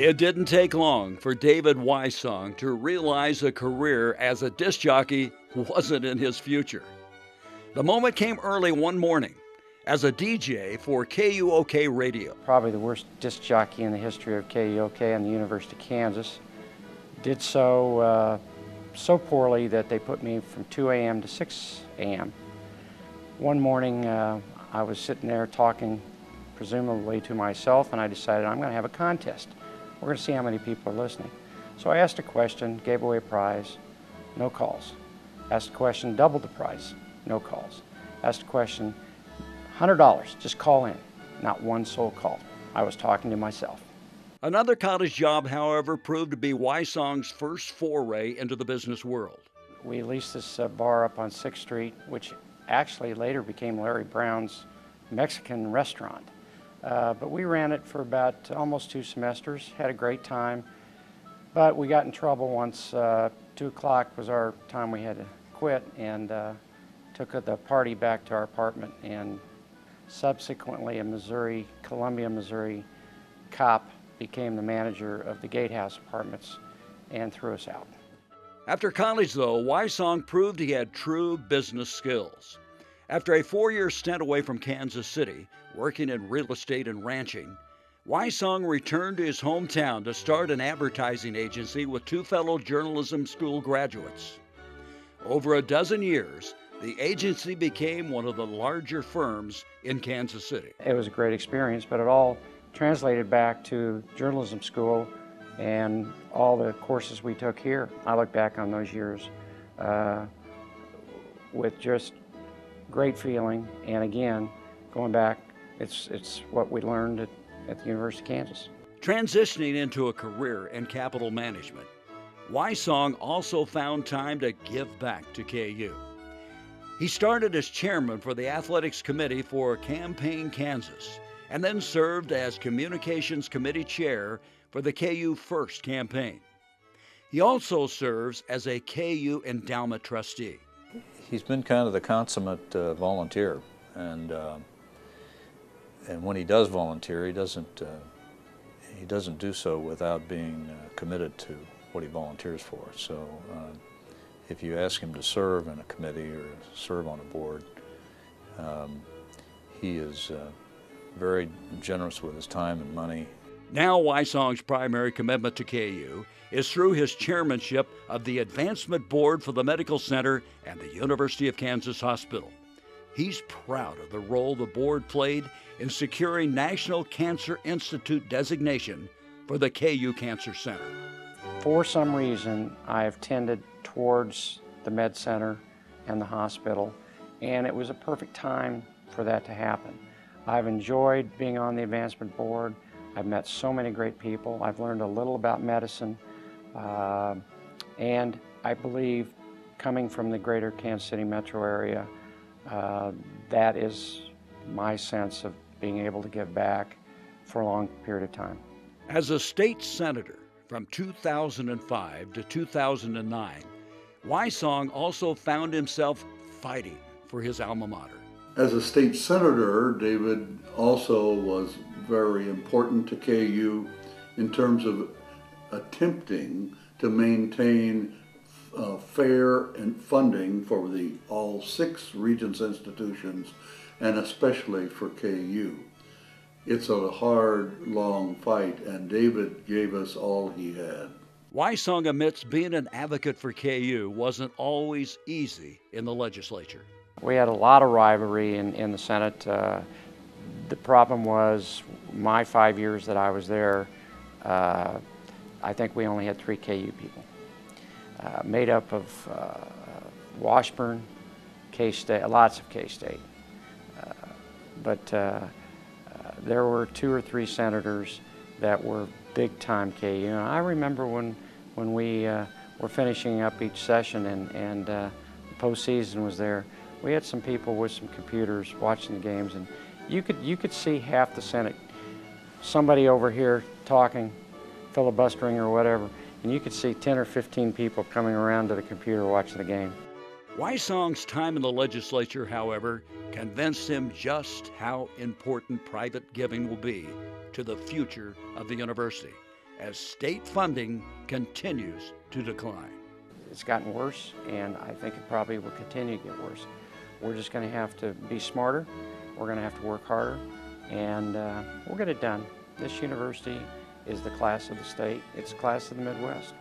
It didn't take long for David Wysong to realize a career as a disc jockey wasn't in his future. The moment came early one morning as a DJ for KUOK Radio. Probably the worst disc jockey in the history of KUOK and the University of Kansas. Did so poorly that they put me from 2 a.m. to 6 a.m. One morning I was sitting there talking presumably to myself, and I decided I'm going to have a contest. We're going to see how many people are listening. So I asked a question, gave away a prize, no calls. Asked a question, doubled the prize, no calls. Asked a question, $100, just call in. Not one soul called. I was talking to myself. Another college job, however, proved to be Wysong's first foray into the business world. We leased this bar up on 6th Street, which actually later became Larry Brown's Mexican restaurant. But we ran it for about almost 2 semesters, had a great time, but we got in trouble once. 2 o'clock was our time we had to quit, and took the party back to our apartment, and subsequently a Columbia, Missouri cop became the manager of the Gatehouse Apartments and threw us out. After college, though, Wysong proved he had true business skills. After a 4-year stint away from Kansas City, working in real estate and ranching, Wysong returned to his hometown to start an advertising agency with 2 fellow journalism school graduates. Over a dozen years, the agency became one of the larger firms in Kansas City. It was a great experience, but it all translated back to journalism school and all the courses we took here. I look back on those years with just great feeling, and again, going back, it's what we learned at the University of Kansas. Transitioning into a career in capital management, Wysong also found time to give back to KU. He started as chairman for the athletics committee for Campaign Kansas, and then served as communications committee chair for the KU First campaign. He also serves as a KU endowment trustee. He's been kind of the consummate volunteer, and when he does volunteer, he doesn't do so without being committed to what he volunteers for. So if you ask him to serve in a committee or serve on a board, he is very generous with his time and money. Now Wysong's primary commitment to KU is through his chairmanship of the Advancement Board for the Medical Center and the University of Kansas Hospital. He's proud of the role the board played in securing National Cancer Institute designation for the KU Cancer Center. For some reason, I have tended towards the Med Center and the hospital, and it was a perfect time for that to happen. I've enjoyed being on the Advancement Board. I've met so many great people. I've learned a little about medicine, and I believe, coming from the greater Kansas City metro area, that is my sense of being able to give back for a long period of time. As a state senator from 2005 to 2009, Wysong also found himself fighting for his alma mater. As a state senator, David also was very important to KU in terms of attempting to maintain fair and funding for all 6 Regents institutions, and especially for KU. It's a hard, long fight, and David gave us all he had. Wysong admits being an advocate for KU wasn't always easy in the legislature. We had a lot of rivalry in the Senate. The problem was, my 5 years that I was there, I think we only had 3 KU people, made up of Washburn, K-State, lots of K-State. But there were 2 or 3 senators that were big-time KU. And I remember when we were finishing up each session and the postseason was there, we had some people with some computers watching the games, and you could see half the Senate, somebody over here talking, filibustering or whatever, and you could see 10 or 15 people coming around to the computer watching the game. Wysong's time in the legislature, however, convinced him just how important private giving will be to the future of the university. as state funding continues to decline. It's gotten worse, and I think it probably will continue to get worse. We're just going to have to be smarter. We're going to have to work harder, and we'll get it done. This university is the class of the state. It's the class of the Midwest.